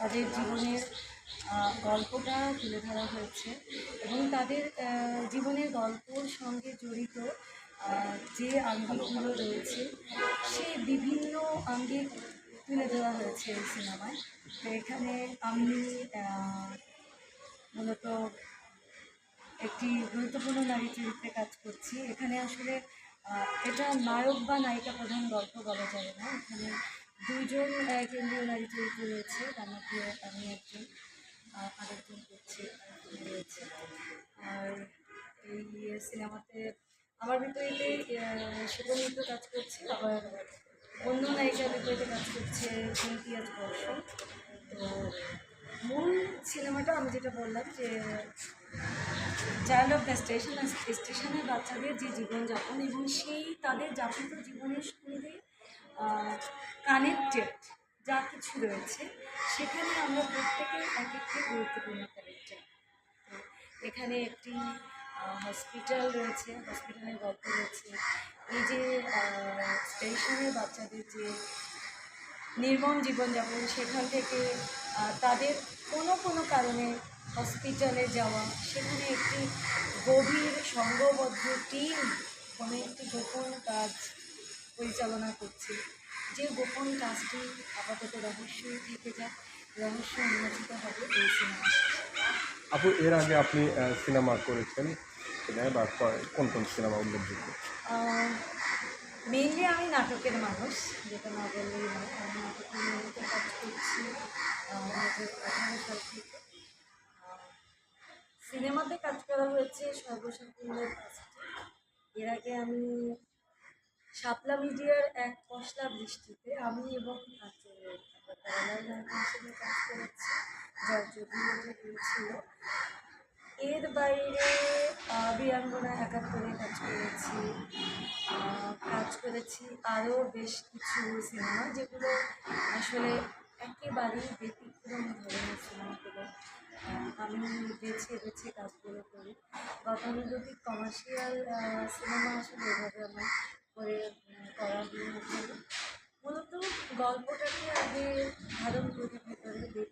তাদের জীবনের গল্পটা তুলে ধরা হয়েছে এবং তাদের জীবনের গল্পর সঙ্গে জড়িত যে আঙ্গিকগুলো রয়েছে সেই বিভিন্ন আঙ্গিক তুলে ধরা হয়েছে এই সিনেমায়। তো এখানে আমি মূলত একটি গুরুত্বপূর্ণ নারী চরিত্রে কাজ করছি। এখানে আসলে এটা নায়ক বা নায়িকা প্রধান গল্প বলা যায় না। এখানে দুইজন কেন্দ্রীয় নারী চরিত্র রয়েছে, তার মধ্যে আমি একজন, আরেকজন করছি রয়েছে। আর এই সিনেমাতে আমার বিপরীতে শিবমিত্র কাজ করছে, আবার অন্য নায়িকার বিপরীতে কাজ করছে ইমতিয়াজ বর্ষণ। তো মূল সিনেমাটা আমি যেটা বললাম যে চাইল্ড অফ দ্য স্টেশন, স্টেশনের বাচ্চাদের যে জীবনযাপন এবং সেই তাদের যাপিত জীবনের সঙ্গে কানেক্টেড যা কিছু রয়েছে, সেখানে আমরা প্রত্যেকে এক একটি গুরুত্বপূর্ণ ক্যারেক্টার। এখানে একটি হসপিটাল রয়েছে, হসপিটালের গল্প রয়েছে। এই যে স্টেশনের বাচ্চাদের যে নির্মম জীবনযাপন, সেখান থেকে তাদের কোনো কারণে হসপিটালে যাওয়া, সেখানে একটি গভীর সংঘবদ্ধ টিম কোনো একটি গোপন কাজ পরিচালনা করছে। যে গোপন কাজটি আপাতত রহস্যই থেকে যায়, রহস্য উন্মোচিত হবে এই সিনেমা। আপু, এর আগে আপনি সিনেমা করেছেন বা কোন কোন সিনেমা উল্লেখযোগ্য? মেইনলি আমি নাটকের মানুষ, যেটা না বললেই নয়। আমি নাটকের নিয়মিত কাজ করছি 2018 সাল থেকে। সিনেমাতে কাজ করা হয়েছে সর্বসাকুল্যের কাছে। এর আগে আমি শাপলা মিডিয়ার এক পশলা বৃষ্টিতে আমি এবং প্যারালাল নায়িকা হিসেবে কাজ করেছি, যার যদিও হয়েছিল। এর বাইরে বীরাঙ্গনা 71-এ কাজ করেছি আরও বেশ কিছু সিনেমা, যেগুলো আসলে একেবারেই ব্যতিক্রম ধরনের সিনেমাগুলো আমি বেছে বেছে কাজগুলো করি। গতানুগতিক কমার্শিয়াল সিনেমা আসলে এভাবে আমার করা হয়ে ওঠে। মূলত গল্পটাকে আগে ধারণ করে ভেতরে দেখি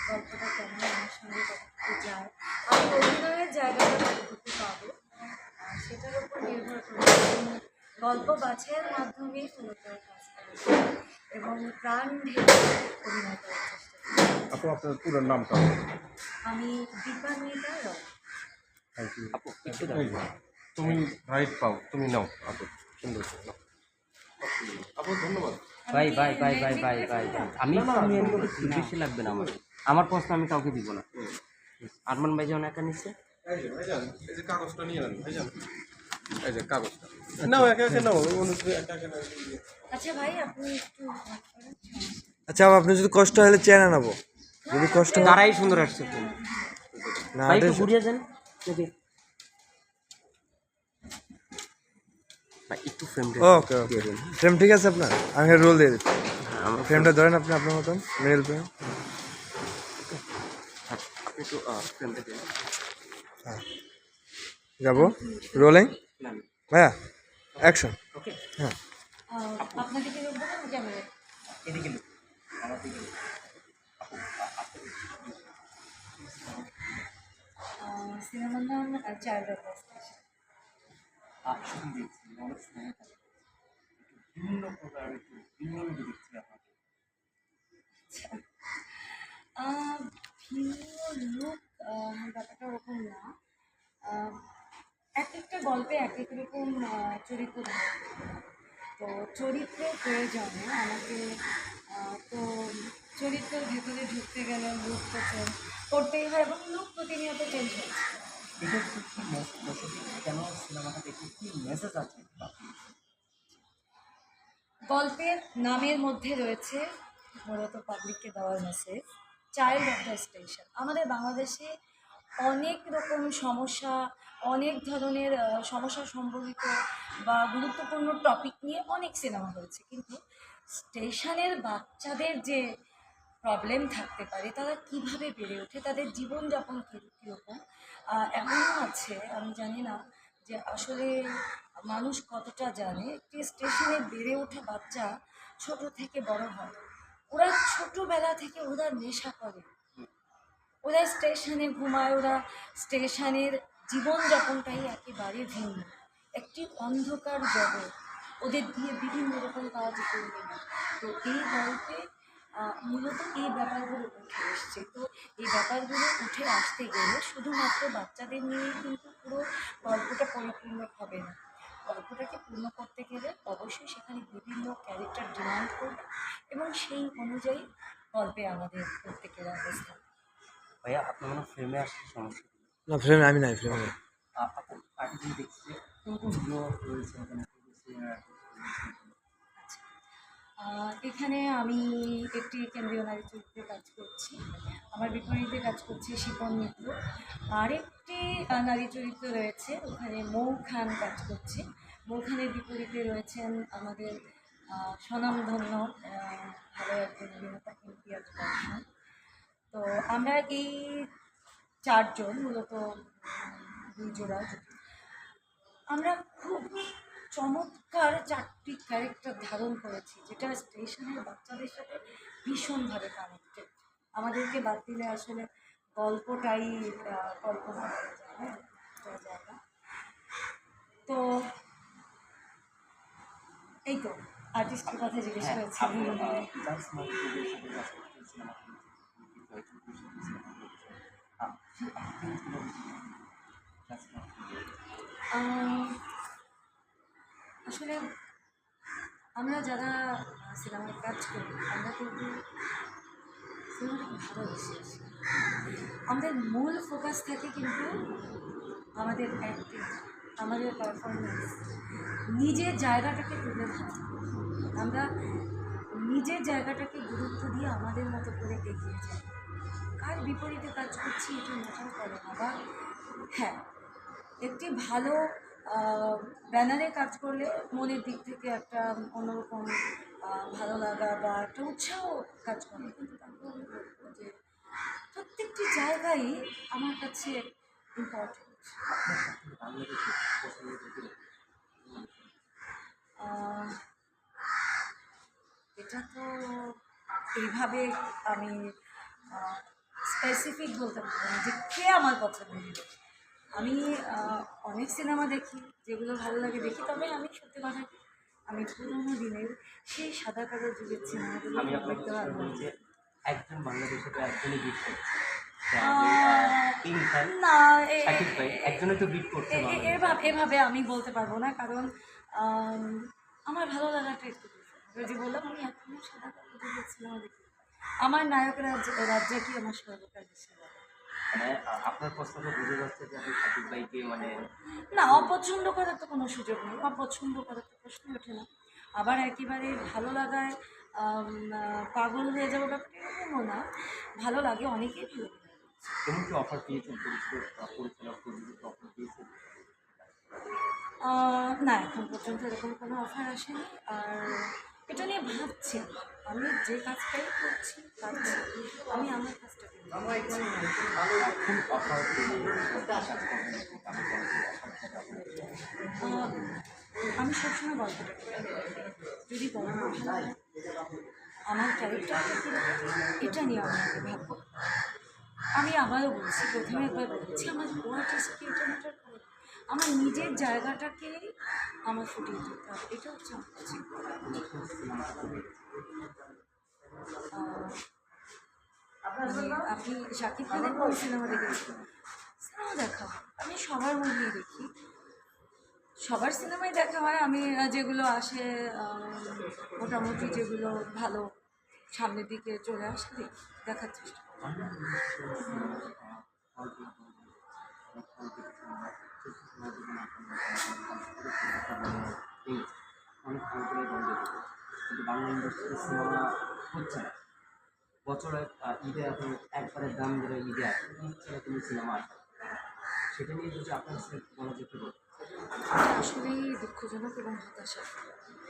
গল্পটা কেমন আমার সঙ্গে কতটুকু যায়, আমি অভিনয়ের জায়গাটা কতটুকু পাবো, সেটার উপর নির্ভর করে গল্প বাছাইয়ের মাধ্যমেই মূলত কাজ করা এবং প্রাণ ঢেলে অভিনয় করার চেষ্টা করি। আপু, আপনার পুরো নামটা? আমি দীপান্বিতা রয়। থ্যাংক ইউ আপু। তুমি রাইট পাও, তুমি নাও আপু, সুন্দর আপু, ধন্যবাদ। ভাই ভাই ভাই ভাই ভাই ভাই আমি বেশি লাগবে না আমার প্রশ্ন আমি কাউকে দিব না। আরমান ভাই যখন একা নিচ্ছে, এই যে কাগজটা নিয়ে নেন ভাইজান, এই যে কাগজটা নাও, একা একা নাও। আচ্ছা ভাই, আপনি একটু আচ্ছা, আপনি যদি কষ্ট হলে চেয়ে নেবো, যদি কষ্ট হয়। তারাই সুন্দর আসছে। না, ভাই একটু ঘুরিয়ে যান নাকি? একটু ওকে ওকে, ফ্রেম ঠিক আছে আপনার? আমি রোল দিয়ে দিচ্ছি। ফ্রেমটা ধরেন আপনি আপনার মতন, মিডল ফ্রেম। হ্যাঁ, যাবো রোলিং ভাইয়া, অ্যাকশন। হ্যাঁ, আপনাকে কি বলবো না ক্যামেরা? এদিকে সিনেমার নাম চাইল্ড অফ দ্য স্টেশন। বিভিন্ন প্রকার ভিন্ন দেখছি আপনাকে। ভিন্ন লুক, ব্যাপারটা ওরকম না। এক একটা গল্পে এক এক রকম চরিত্র ধারণ করতে হয়। তো চরিত্রের প্রয়োজনে আমাকে তো চরিত্রের ভেতরে ঢুকতে গেলে লুক তো চেঞ্জ করতেই হয় এবং লুক প্রতিনিয়ত চেঞ্জ হচ্ছে। কেন সিনেমাটা দেখে কি মেসেজ আছে? গল্পের নামের মধ্যে রয়েছে মূলত পাবলিককে দেওয়ার message, child of the station. আমাদের বাংলাদেশে অনেক রকম সমস্যা, অনেক ধরনের সমস্যা সম্বলিত বা গুরুত্বপূর্ণ টপিক নিয়ে অনেক সিনেমা হয়েছে, কিন্তু স্টেশনের বাচ্চাদের যে প্রবলেম থাকতে পারে, তারা কিভাবে বেড়ে ওঠে, তাদের জীবনযাপন কীরকম, এমনও আছে আমি জানি না যে আসলে মানুষ কতটা জানে একটি স্টেশনে বেড়ে ওঠা বাচ্চা ছোট থেকে বড় হয়, ওরা ছোটোবেলা থেকে ওরা নেশা করে, ওরা স্টেশনে ঘুমায়, ওরা স্টেশনের জীবনযাপনটাই একেবারে ভিন্ন, একটি অন্ধকার জগৎ, ওদের দিয়ে বিভিন্ন রকম কাজ করবে না। তো এই গল্পে মূলত এই ব্যাপারগুলো উঠে এসছে। তো এই ব্যাপারগুলো উঠে আসতে গেলে শুধুমাত্র বাচ্চাদের নিয়েই কিন্তু পুরো গল্পটা পরিপূর্ণ হবে না। গল্পটাকে পূর্ণ করতে গেলে অবশ্যই সেখানে বিভিন্ন ক্যারেক্টার ডিমান্ড করবে এবং সেই অনুযায়ী গল্পে আমাদের প্রত্যেকের অবস্থা। ভাইয়া আপনার মনে ফ্রেমে আসলে সমস্যা কি? না ফ্রেমে আমি নাই, ফ্রেমে নাই। আপু আর্টিকেল দেখছি কোন কোনগুলো রয়েছে এখানে? এখানে আমি একটি কেন্দ্রীয় নারী চরিত্রে কাজ করছি, আমার বিপরীতে কাজ করছে শিপন মিত্র। আরেকটি নারী চরিত্র রয়েছে, ওখানে মৌ খান কাজ করছে। মৌ খানের বিপরীতে রয়েছেন আমাদের স্বনামধন্য ভালো একজন অভিনেতা ইমতিয়াজ বর্ষণ। তো আমরা এই চারজন মূলত দুই জোড়া, আমরা খুব চমৎকার চারটি ক্যারেক্টার ধারণ করেছি, যেটা স্টেশনের বাচ্চাদের সাথে ভীষণভাবে কানেক্টেড। আমাদেরকে বাদ দিলে আসলে গল্পটাই কল্পনা করা যায় না, করা যায় না। তো এই তো আর্টিস্টের কথা জিজ্ঞেস করেছি। আসলে আমরা যারা সিনেমায় কাজ করি আমরা কিন্তু সিনেমাটাকে ভালোবেসে আসি। আমাদের মূল ফোকাস থাকে কিন্তু আমাদের অ্যাক্টিং, আমাদের পারফরমেন্স, নিজের জায়গাটাকে তুলে ধরা। আমরা নিজের জায়গাটাকে গুরুত্ব দিয়ে আমাদের মতো করে এগিয়ে যাই। কার বিপরীতে কাজ করছি এটা ম্যাটার করে না। বা হ্যাঁ, একটি ভালো ব্যানারে কাজ করলে মনের দিক থেকে একটা অন্যরকম ভালো লাগা বা একটা উৎসাহ কাজ করে, কিন্তু তারপর আমি বলবো যে প্রত্যেকটি জায়গায় আমার কাছে ইম্পর্টেন্ট। এটা তো এইভাবে আমি স্পেসিফিক বলতে পারবো না যে কে আমার পছন্দ। আমি অনেক সিনেমা দেখি, যেগুলো ভালো লাগে দেখি, তবে আমি সত্যি কথা কি, আমি পুরোনো দিনের সেই সাদা কালো যুগের সিনেমাগুলো আমি আপনাকে দেখতে পারবো না। যে একজন বাংলাদেশে তো একজনই বিট করছে, না, শাকিব ভাই একজনে তো বিট করছে। এভাবে আমি বলতে পারবো না, কারণ আমার ভালো লাগাটা একটু different। যে বললাম আমি এখনো সাদা কালো যুগের সিনেমা দেখি, আমার নায়ক রাজ্জাকই আমার সর্বকাল বেশি ভালো। মানে আপনার প্রশ্নটা বুঝে যাচ্ছে যে আপনি শাকিব ভাইকে মানে না, অপছন্দ করার তো কোনো সুযোগ নেই, অপছন্দ করার তো প্রশ্ন ওঠে না। আবার একেবারে ভালো লাগায় পাগল হয়ে যাবো ব্যাপারটা এরকমও না, ভালো লাগে, অনেকেই ভালো লাগে। এমন কি অফার পেয়েছেন পরিচালক প্রযোজক অফার পেয়েছেন? না, এখন পর্যন্ত এরকম কোনো অফার আসেনি। আর এটা নিয়ে ভাবছি, আমি যে কাজটাই করছি পাচ্ছি, আমি আমার কাজটাকে এখন অফার আমি সবসময় গল্পটাকে যদি গল্প ভালো হয়, আমার ক্যারেক্টারটা কি এটা নিয়ে আমি আগে ভাববো। আমি আবারও বলছি, প্রথমে একবার বলছি, আমার কোয়ার্টিস্টকে এটা ম্যাটার করে, আমার নিজের জায়গাটাকে আমার ফুটিয়ে তুলতে হবে, এটা হচ্ছে আমার কাছে। আপনি শাকিব খানের কোন সিনেমা দেখেছেন? সিনেমা দেখা হয়, আমি সবার মুভি দেখি, সবার সিনেমাই দেখা হয়। আমি যেগুলো আসে মোটামুটি যেগুলো ভালো সামনের দিকে চলে আসে দেখার চেষ্টা করি। অনেক ভালো বন্ধ কিন্তু বাংলা ইন্ডাস্ট্রিতে সিনেমা হচ্ছে না। বছরে ঈদে এখন একবারে দাম ধরে ঈদে আসে, ঈদ ছাড়া কোনো সিনেমা আসে, সেটা নিয়ে যদি আপনার বলা যেতে পারে। এটা আসলেই দুঃখজনক এবং হতাশা।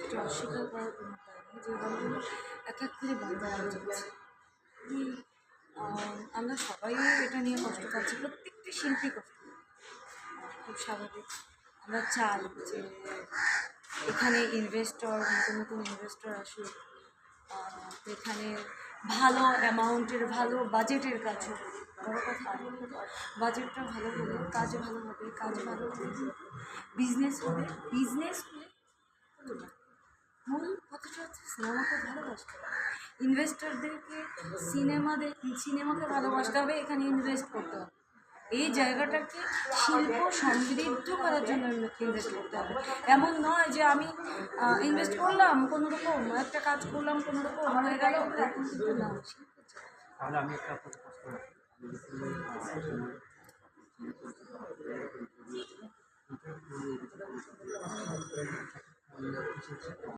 এটা অস্বীকার করার কোনো উপায় নেই যে হলগুলো এক এক করে বন্ধ হয়ে যাচ্ছে। আমরা সবাই এটা নিয়ে কষ্ট পাচ্ছি, প্রত্যেকটি শিল্পী কষ্ট পাচ্ছে, খুব স্বাভাবিক। আমরা চাই যে এখানে ইনভেস্টর, নতুন নতুন ইনভেস্টর আসুক, এখানে ভালো অ্যামাউন্টের ভালো বাজেটের কাজ হবে। বড় কথা বাজেটটা ভালো হলে কাজ ভালো হবে, কাজ ভালো হলে বিজনেস হবে, বিজনেস হলে হলো না। মূল কথাটা হচ্ছে সিনেমাকে ভালোবাসতে হবে, ইনভেস্টরদেরকে সিনেমাকে ভালোবাসতে হবে, এখানে ইনভেস্ট করতে হবে। এই জায়গাটাকে শিল্প সমৃদ্ধ করার জন্য ইনভেস্ট করতে হবে। এমন নয় যে আমি ইনভেস্ট করলাম কোনো রকম, একটা কাজ করলাম কোনো রকম হয়ে গেল, এরকম কিন্তু না। তাহলে আমি একটা আপনাকে প্রশ্ন রাখি। আমি recently,